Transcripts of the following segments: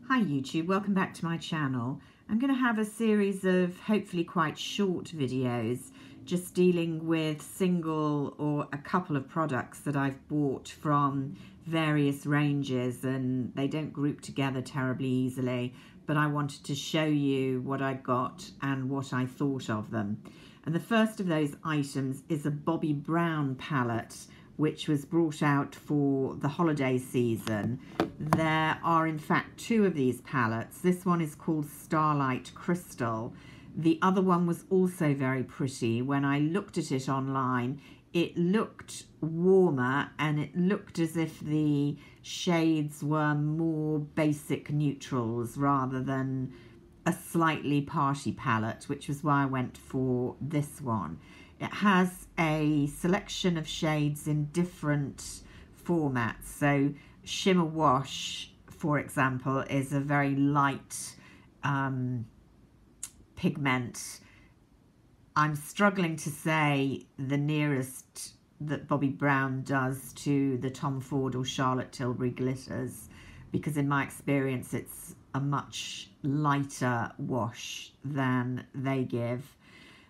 Hi YouTube, welcome back to my channel. I'm going to have a series of hopefully quite short videos just dealing with single or a couple of products that I've bought from various ranges, and they don't group together terribly easily, but I wanted to show you what I got and what I thought of them. And the first of those items is a Bobbi Brown palette which was brought out for the holiday season. There are in fact two of these palettes. This one is called Starlight Crystal. The other one was also very pretty. When I looked at it online, it looked warmer and it looked as if the shades were more basic neutrals rather than a slightly party palette, which was why I went for this one. It has a selection of shades in different formats. So Shimmer Wash, for example, is a very light pigment. I'm struggling to say the nearest that Bobbi Brown does to the Tom Ford or Charlotte Tilbury glitters, because in my experience it's a much lighter wash than they give.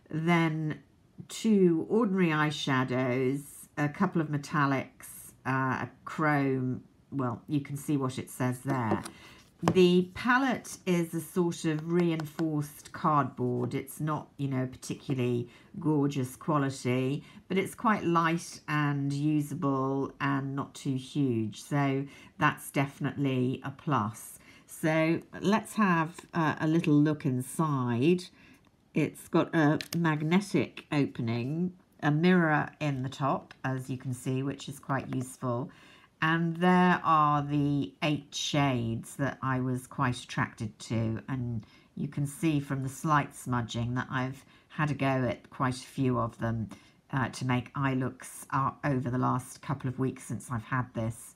Then two ordinary eyeshadows, a couple of metallics, a chrome. Well, you can see what it says there. The palette is a sort of reinforced cardboard. It's not, you know, particularly gorgeous quality, but it's quite light and usable and not too huge. So that's definitely a plus. So let's have a little look inside. It's got a magnetic opening, a mirror in the top, as you can see, which is quite useful. And there are the 8 shades that I was quite attracted to. And you can see from the slight smudging that I've had a go at quite a few of them to make eye looks over the last couple of weeks since I've had this.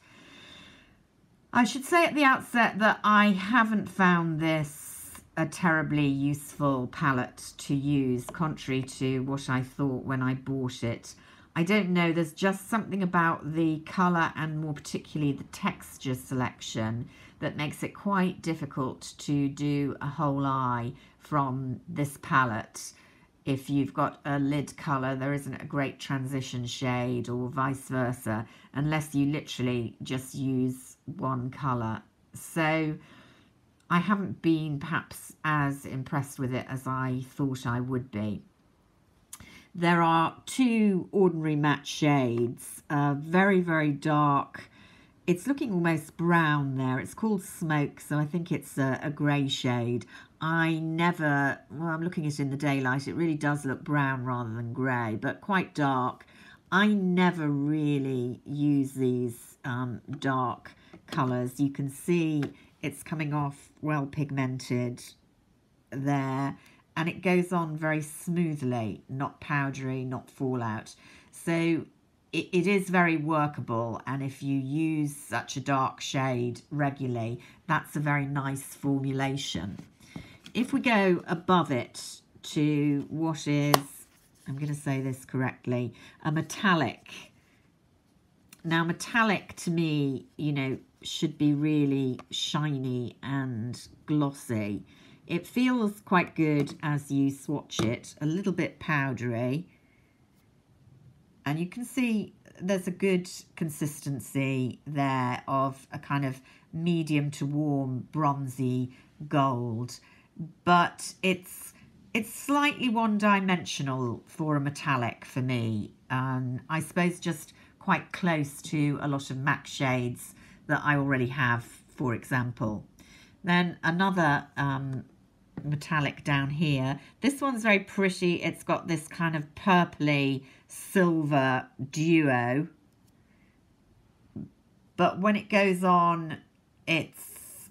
I should say at the outset that I haven't found this a terribly useful palette to use, contrary to what I thought when I bought it. I don't know, there's just something about the colour and more particularly the texture selection that makes it quite difficult to do a whole eye from this palette. If you've got a lid colour, there isn't a great transition shade, or vice versa, unless you literally just use one colour. So I haven't been perhaps as impressed with it as I thought I would be. There are two ordinary matte shades, very, very dark. It's looking almost brown there. It's called Smoke, so I think it's a grey shade. I'm looking at it in the daylight. It really does look brown rather than grey, but quite dark. I never really use these dark colours. You can see it's coming off well pigmented there, and it goes on very smoothly, not powdery, not fallout. So it is very workable, and if you use such a dark shade regularly, that's a very nice formulation. If we go above it to what is, I'm going to say this correctly, a metallic. Now, metallic to me, you know, should be really shiny and glossy. It feels quite good as you swatch it, a little bit powdery. And you can see there's a good consistency there of a kind of medium to warm bronzy gold. But it's slightly one-dimensional for a metallic for me. I suppose just quite close to a lot of MAC shades that I already have, for example. Then another metallic down here. This one's very pretty. It's got this kind of purpley silver duo, but when it goes on, it's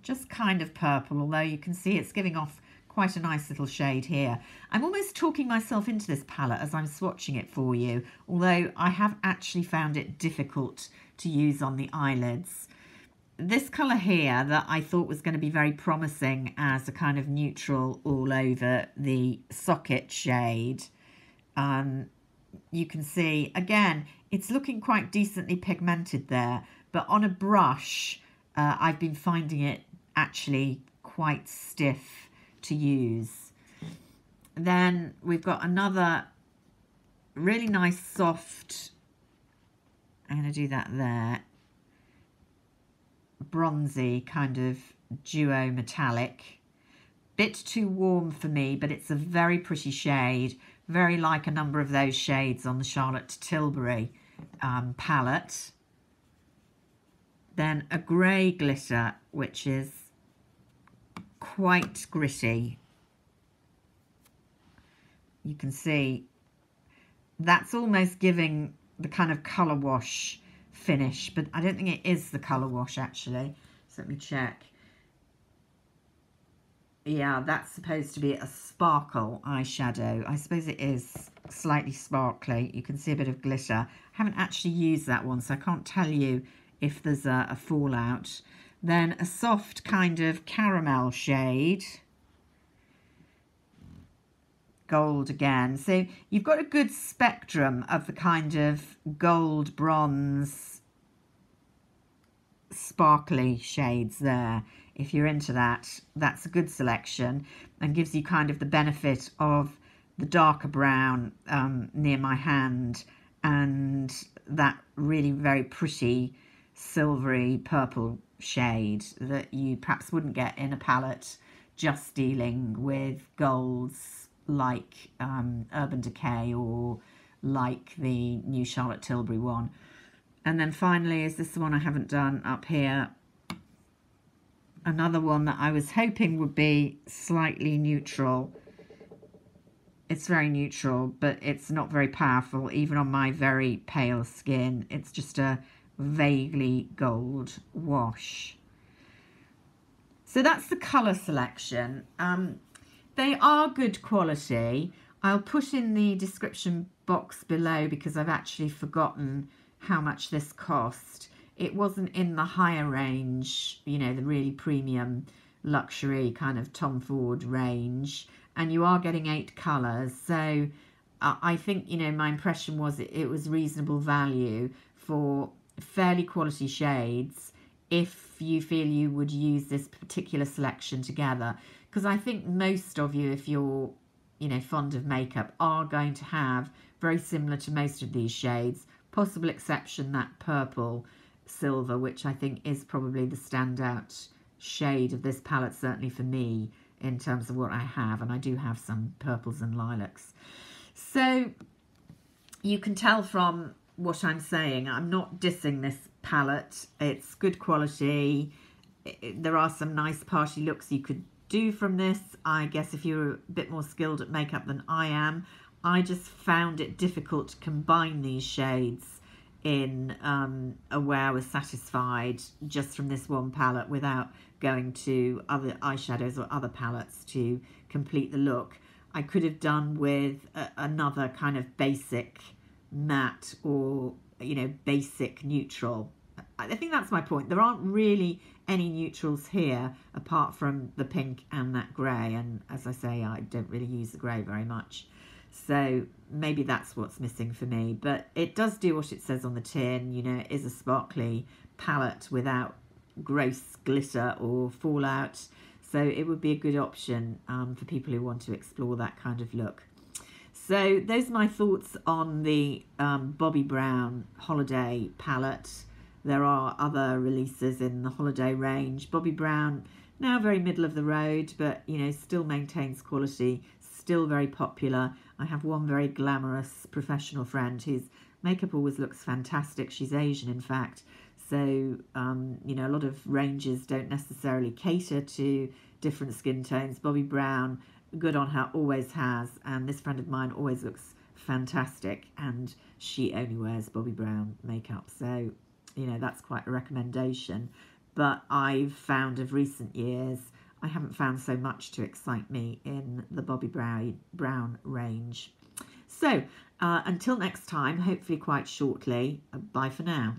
just kind of purple, although you can see it's giving off quite a nice little shade here. I'm almost talking myself into this palette as I'm swatching it for you, although I have actually found it difficult to use on the eyelids. This colour here that I thought was going to be very promising as a kind of neutral all over the socket shade, you can see, again, it's looking quite decently pigmented there, but on a brush, I've been finding it actually quite stiff to use. Then we've got another really nice soft, I'm going to do that there, bronzy kind of duo metallic. Bit too warm for me, but it's a very pretty shade, very like a number of those shades on the Charlotte Tilbury palette. Then a grey glitter, which is quite gritty. You can see that's almost giving the kind of colour wash finish, but I don't think it is the colour wash actually. So let me check. Yeah, that's supposed to be a sparkle eyeshadow. I suppose it is slightly sparkly. You can see a bit of glitter. I haven't actually used that one, so I can't tell you if there's a fallout. Then a soft kind of caramel shade. Gold again. So you've got a good spectrum of the kind of gold, bronze, sparkly shades there. If you're into that, that's a good selection and gives you kind of the benefit of the darker brown near my hand and that really very pretty silvery purple shade that you perhaps wouldn't get in a palette just dealing with golds like Urban Decay or like the new Charlotte Tilbury one. And then finally is this one I haven't done up here. Another one that I was hoping would be slightly neutral. It's very neutral, but it's not very powerful, even on my very pale skin. It's just a vaguely gold wash. So that's the colour selection. They are good quality. I'll put in the description box below because I've actually forgotten how much this cost. It wasn't in the higher range, you know, the really premium luxury kind of Tom Ford range, and you are getting 8 colours. So I think, you know, my impression was it was reasonable value for fairly quality shades if you feel you would use this particular selection together. Because I think most of you, if you're, you know, fond of makeup, are going to have very similar to most of these shades. Possible exception, that purple silver, which I think is probably the standout shade of this palette, certainly for me, in terms of what I have. And I do have some purples and lilacs. So you can tell from what I'm saying, I'm not dissing this palette. It's good quality. There are some nice party looks you could do from this. I guess if you're a bit more skilled at makeup than I am, I just found it difficult to combine these shades in a way I was satisfied just from this one palette without going to other eyeshadows or other palettes to complete the look. I could have done with another kind of basic matte or, you know, basic neutral. I think that's my point. There aren't really any neutrals here apart from the pink and that grey, and as I say, I don't really use the grey very much. So maybe that's what's missing for me, but it does do what it says on the tin. You know, it is a sparkly palette without gross glitter or fallout, so it would be a good option for people who want to explore that kind of look. So those are my thoughts on the Bobbi Brown holiday palette. There are other releases in the holiday range. Bobbi Brown, now very middle of the road, but, you know, still maintains quality, still very popular. I have one very glamorous professional friend whose makeup always looks fantastic. She's Asian, in fact. So, you know, a lot of ranges don't necessarily cater to different skin tones. Bobbi Brown, good on her, always has. And this friend of mine always looks fantastic. And she only wears Bobbi Brown makeup. So, you know, that's quite a recommendation. But I've found of recent years, I haven't found so much to excite me in the Bobbi Brown range. So until next time, hopefully quite shortly, bye for now.